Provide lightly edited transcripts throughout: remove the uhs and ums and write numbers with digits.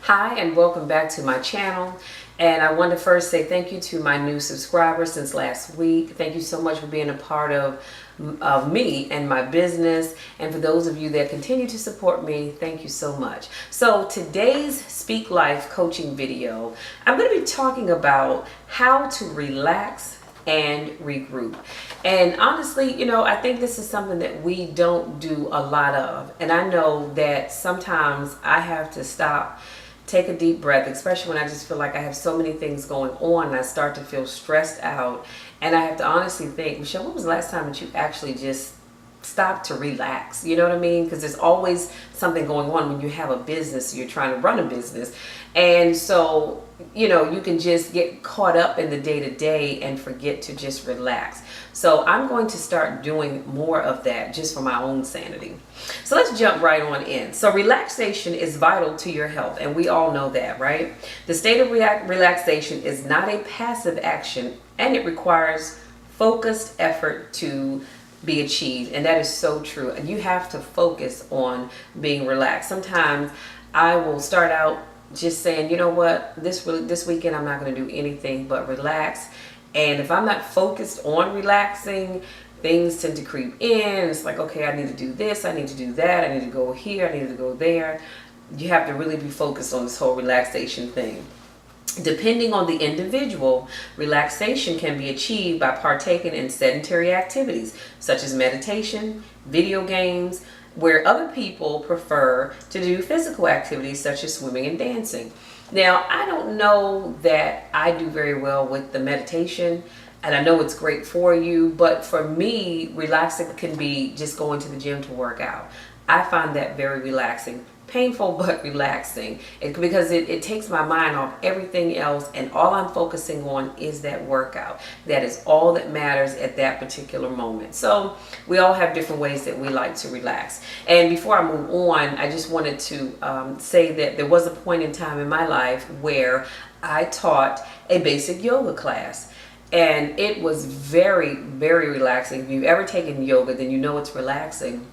Hi and welcome back to my channel. And I want to first say thank you to my new subscribers since last week. Thank you so much for being a part of me and my business. And for those of you that continue to support me, thank you so much. So today's Speak Life coaching video, I'm going to be talking about how to relax and regroup. And honestly, I think this is something that we don't do a lot of. And I know that sometimes I have to stop, take a deep breath, especially when I just feel like I have so many things going on and I start to feel stressed out. And I have to honestly think, Michelle, when was the last time that you actually just stopped to relax? You know what I mean? Because there's always something going on when you have a business, you're trying to run a business. And so, you can just get caught up in the day-to-day and forget to just relax. So I'm going to start doing more of that just for my own sanity. So let's jump right on in. So relaxation is vital to your health, and we all know that, right? The state of relaxation is not a passive action, and it requires focused effort to be achieved. And that is so true. You have to focus on being relaxed. Sometimes I will start out just saying, you know what, this weekend I'm not going to do anything but relax. And if I'm not focused on relaxing, things tend to creep in. It's like, okay, I need to do this, I need to do that, I need to go here, I need to go there. You have to really be focused on this whole relaxation thing. Depending on the individual, relaxation can be achieved by partaking in sedentary activities such as meditation, video games, where other people prefer to do physical activities such as swimming and dancing. Now, I don't know that I do very well with the meditation, and I know it's great for you, but for me, relaxing can be just going to the gym to work out. I find that very relaxing. Painful, but relaxing, because it takes my mind off everything else, and all I'm focusing on is that workout. That is all that matters at that particular moment. So we all have different ways that we like to relax. And before I move on, I just wanted to say that there was a point in time in my life where I taught a basic yoga class. And it was very, very relaxing. If you've ever taken yoga, then you know it's relaxing.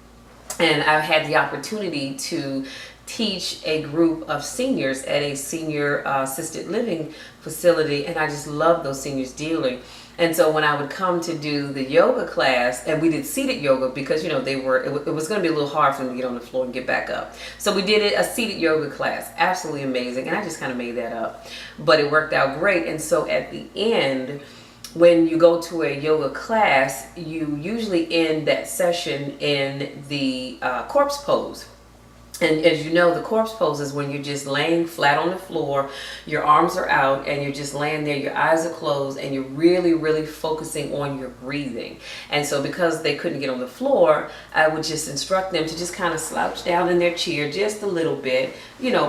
And I had the opportunity to teach a group of seniors at a senior assisted living facility, and I just loved those seniors dearly. And so when I would come to do the yoga class, and we did seated yoga because it was going to be a little hard for them to get on the floor and get back up. So we did a seated yoga class, absolutely amazing, and I just kind of made that up, but it worked out great. And so at the end, when you go to a yoga class, you usually end that session in the corpse pose. And as you know, the corpse pose is when you're just laying flat on the floor, your arms are out, and you're just laying there, your eyes are closed, and you're really, really focusing on your breathing. And so because they couldn't get on the floor, I would just instruct them to just kind of slouch down in their chair just a little bit,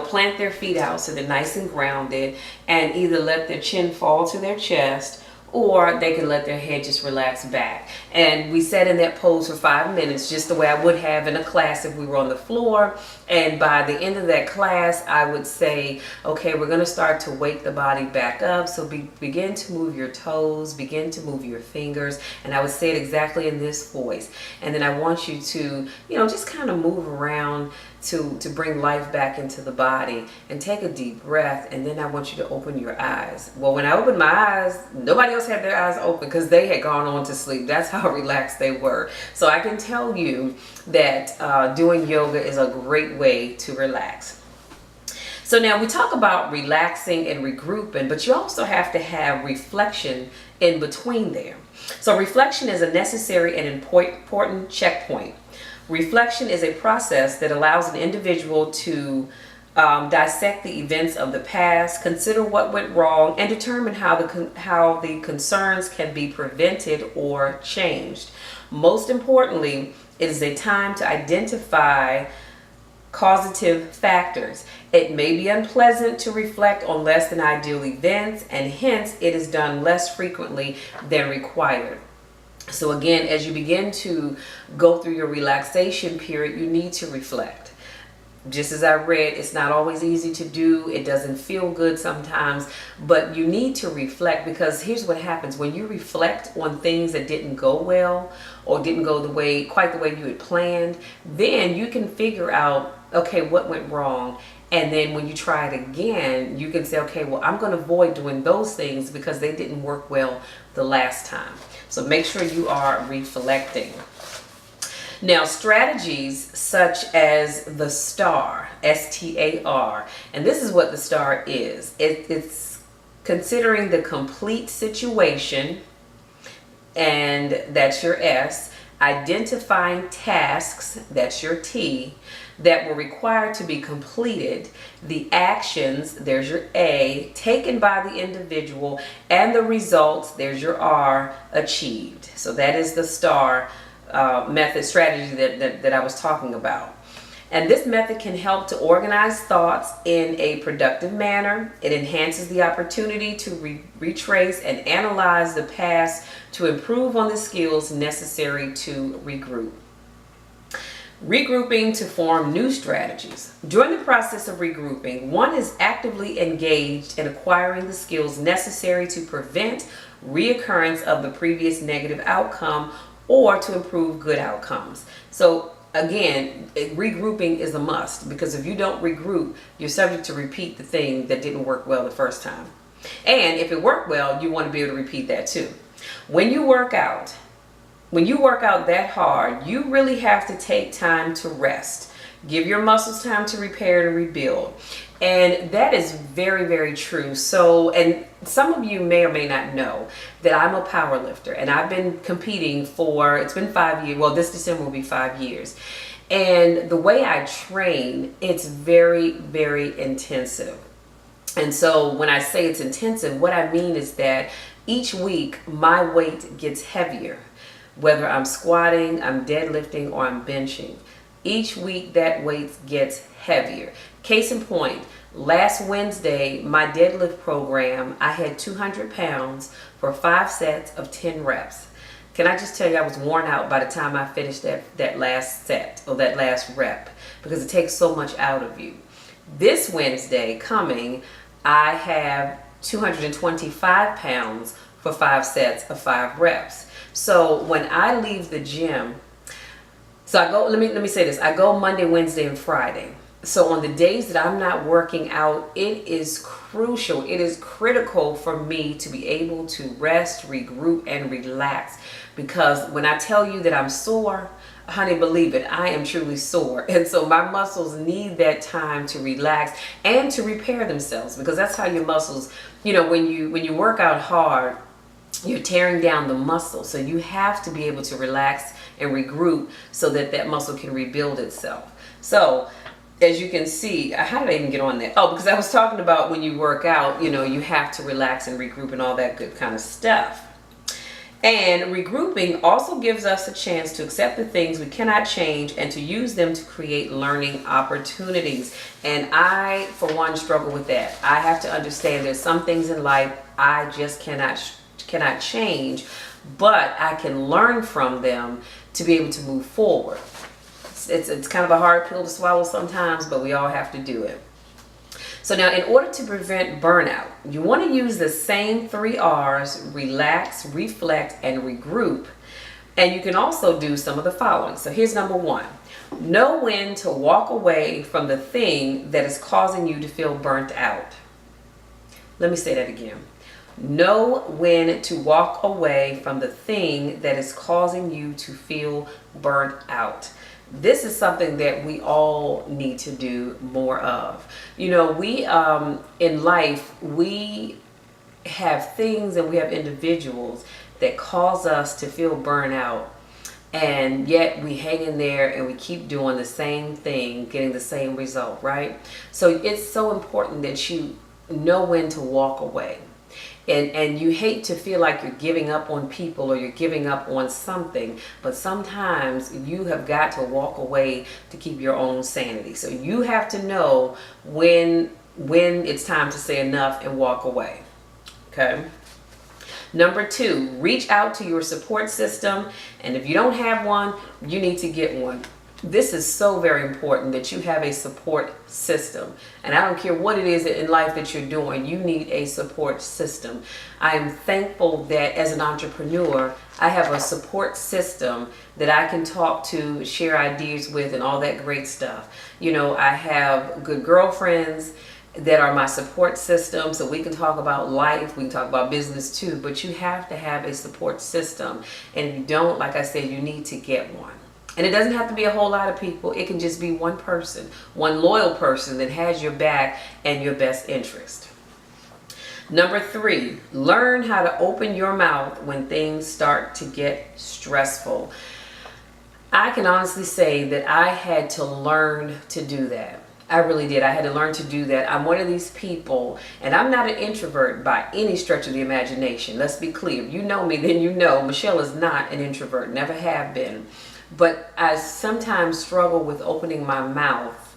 plant their feet out so they're nice and grounded, and either let their chin fall to their chest, or they can let their head just relax back. And we sat in that pose for 5 minutes, just the way I would have in a class if we were on the floor. And by the end of that class, I would say, okay, we're gonna start to wake the body back up. So begin to move your toes, begin to move your fingers. And I would say it exactly in this voice. And then I want you to, just kind of move around to bring life back into the body, and take a deep breath. And then I want you to open your eyes. Well, when I opened my eyes, nobody else had their eyes open because they had gone on to sleep. That's how relaxed they were. So I can tell you that doing yoga is a great way to relax. So now we talk about relaxing and regrouping, but you also have to have reflection in between there. So reflection is a necessary and important checkpoint. Reflection is a process that allows an individual to dissect the events of the past, consider what went wrong, and determine how the concerns can be prevented or changed. Most importantly, it is a time to identify causative factors. It may be unpleasant to reflect on less than ideal events, and hence it is done less frequently than required. So again, as you begin to go through your relaxation period, you need to reflect. Just as I read, it's not always easy to do. It doesn't feel good sometimes, but you need to reflect, because here's what happens. When you reflect on things that didn't go well or didn't go quite the way you had planned, then you can figure out, okay, what went wrong, And then when you try it again, you can say, okay, well, I'm going to avoid doing those things because they didn't work well the last time. So make sure you are reflecting. Now, strategies such as the STAR, STAR, and this is what the STAR is. It's considering the complete situation, and that's your S, identifying tasks, that's your T, that were required to be completed, the actions, there's your A, taken by the individual, and the results, there's your R, achieved. So that is the STAR method strategy that I was talking about. And this method can help to organize thoughts in a productive manner. It enhances the opportunity to retrace and analyze the past to improve on the skills necessary to regroup. Regrouping to form new strategies. During the process of regrouping, one is actively engaged in acquiring the skills necessary to prevent reoccurrence of the previous negative outcome or to improve good outcomes. So again, regrouping is a must, because if you don't regroup, you're subject to repeat the thing that didn't work well the first time. And if it worked well, you want to be able to repeat that too. When you work out that hard, you really have to take time to rest. Give your muscles time to repair and rebuild. And that is very, very true. So, and some of you may or may not know that I'm a power lifter, and I've been competing for, it's been 5 years. Well, this December will be 5 years. And the way I train, it's very, very intensive. And so when I say it's intensive, what I mean is that each week my weight gets heavier, whether I'm squatting, I'm deadlifting, or I'm benching. Each week that weight gets heavier. Case in point, last Wednesday, my deadlift program, I had 200 pounds for 5 sets of 10 reps. Can I just tell you, I was worn out by the time I finished that last set, or that last rep, because it takes so much out of you. This Wednesday coming, I have 225 pounds for 5 sets of 5 reps. So when I leave the gym, so I go, let me say this, I go Monday, Wednesday, and Friday. So on the days that I'm not working out, it is crucial, it is critical for me to be able to rest, regroup, and relax. Because when I tell you that I'm sore, honey, believe it, I am truly sore. And so my muscles need that time to relax and to repair themselves, because that's how your muscles, you know, when you work out hard, you're tearing down the muscle. So you have to be able to relax and regroup so that that muscle can rebuild itself. So as you can see, how did I even get on that? Oh, because I was talking about when you work out, you know, you have to relax and regroup and all that good kind of stuff. And regrouping also gives us a chance to accept the things we cannot change and to use them to create learning opportunities. And I, for one, struggle with that. I have to understand there's some things in life I just cannot change, but I can learn from them to be able to move forward. It's kind of a hard pill to swallow sometimes, but we all have to do it. So now, in order to prevent burnout, you want to use the same 3 R's: relax, reflect, and regroup. And you can also do some of the following. So here's number 1. Know when to walk away from the thing that is causing you to feel burnt out. Let me say that again. Know when to walk away from the thing that is causing you to feel burnt out. This is something that we all need to do more of. You know, we in life, we have things and we have individuals that cause us to feel burnt out, and yet we hang in there and we keep doing the same thing, getting the same result, right? So it's so important that you know when to walk away. And you hate to feel like you're giving up on people or you're giving up on something, but sometimes you have got to walk away to keep your own sanity. So you have to know when it's time to say enough and walk away. Okay. Number 2, reach out to your support system. And if you don't have one, you need to get one. this is so very important that you have a support system. And I don't care what it is in life that you're doing, you need a support system. I am thankful that as an entrepreneur, I have a support system that I can talk to, share ideas with, and all that great stuff. You know, I have good girlfriends that are my support system, so we can talk about life, we can talk about business too, but you have to have a support system. And if you don't, like I said, you need to get one. And it doesn't have to be a whole lot of people. It can just be one person, one loyal person that has your back and your best interest. Number 3, learn how to open your mouth when things start to get stressful. I can honestly say that I had to learn to do that. I really did. I had to learn to do that. I'm one of these people, and I'm not an introvert by any stretch of the imagination. Let's be clear. If you know me, then you know Michelle is not an introvert, never have been. But I sometimes struggle with opening my mouth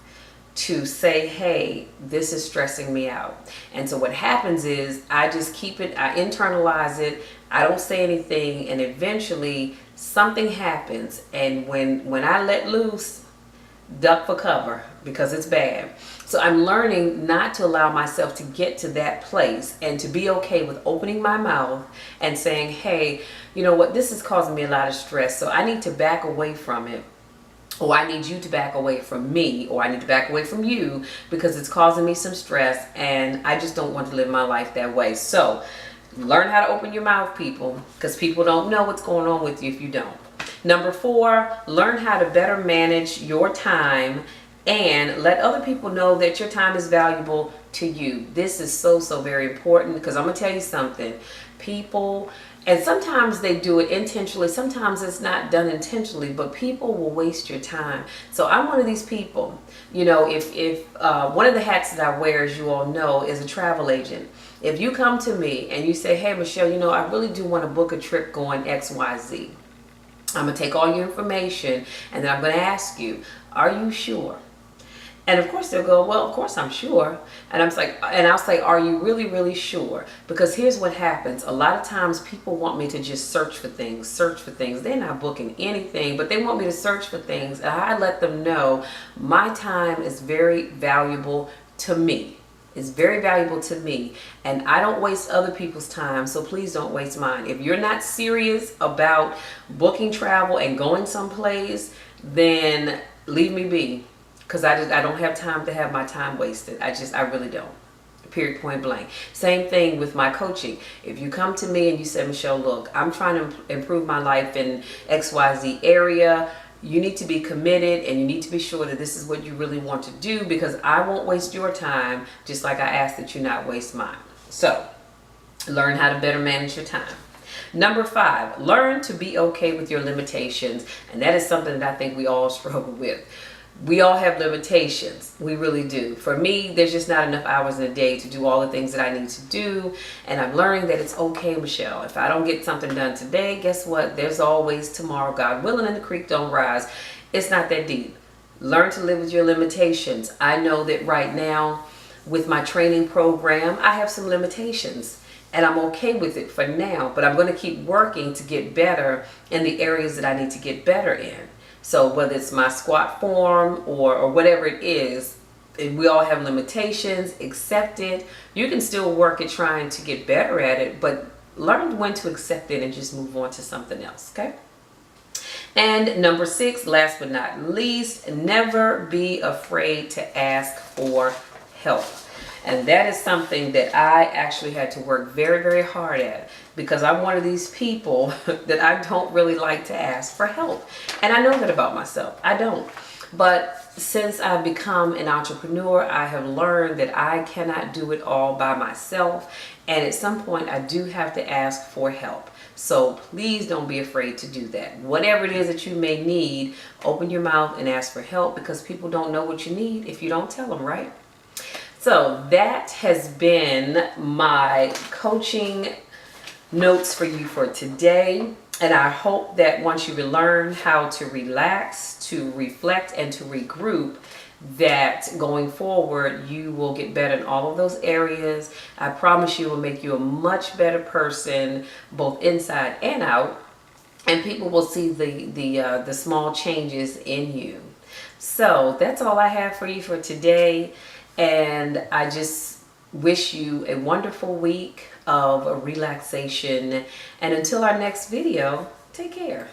to say, hey, this is stressing me out. And so what happens is I just keep it, I internalize it, I don't say anything, and eventually something happens. And when I let loose, duck for cover because it's bad. So I'm learning not to allow myself to get to that place and to be okay with opening my mouth and saying, hey, you know what, this is causing me a lot of stress, so I need to back away from it. Or I need you to back away from me, or I need to back away from you because it's causing me some stress and I just don't want to live my life that way. So learn how to open your mouth, people, because people don't know what's going on with you if you don't. Number 4, learn how to better manage your time and let other people know that your time is valuable to you. This is so very important, because I'm going to tell you something. People, and sometimes they do it intentionally, sometimes it's not done intentionally, but people will waste your time. So I'm one of these people. You know, if one of the hats that I wear, as you all know, is a travel agent. If you come to me and you say, hey, Michelle, you know, I really do want to book a trip going XYZ. I'm going to take all your information and then I'm going to ask you, are you sure? And of course they'll go, well, of course I'm sure. And I'll say, are you really sure? Because here's what happens. A lot of times people want me to just search for things. They're not booking anything, but they want me to search for things. And I let them know my time is very valuable to me. It's very valuable to me, and I don't waste other people's time, so please don't waste mine. If you're not serious about booking travel and going someplace, then leave me be, because I don't have time to have my time wasted. I really don't. Period, point blank. Same thing with my coaching. If you come to me and you say, Michelle, look, I'm trying to improve my life in XYZ area, you need to be committed and you need to be sure that this is what you really want to do, because I won't waste your time, just like I ask that you not waste mine. So learn how to better manage your time. Number 5, learn to be okay with your limitations. And that is something that I think we all struggle with. We all have limitations. We really do. For me, there's just not enough hours in a day to do all the things that I need to do. And I'm learning that it's okay, Michelle. If I don't get something done today, guess what? There's always tomorrow, God willing, and the creek don't rise. It's not that deep. Learn to live with your limitations. I know that right now with my training program, I have some limitations. And I'm okay with it for now. But I'm going to keep working to get better in the areas that I need to get better in. So whether it's my squat form or whatever it is, we all have limitations. Accept it. You can still work at trying to get better at it, but learn when to accept it and just move on to something else, okay? And number 6, last but not least, never be afraid to ask for help. And that is something that I actually had to work very hard at, because I'm one of these people that I don't really like to ask for help. And I know that about myself. I don't. But since I've become an entrepreneur, I have learned that I cannot do it all by myself. And at some point, I do have to ask for help. So please don't be afraid to do that. Whatever it is that you may need, open your mouth and ask for help, because people don't know what you need if you don't tell them, right? So that has been my coaching notes for you for today. And I hope that once you learn how to relax, to reflect, and to regroup, that going forward, you will get better in all of those areas. I promise you, it will make you a much better person, both inside and out. And people will see the small changes in you. So that's all I have for you for today. And I just wish you a wonderful week of relaxation. And until our next video, take care.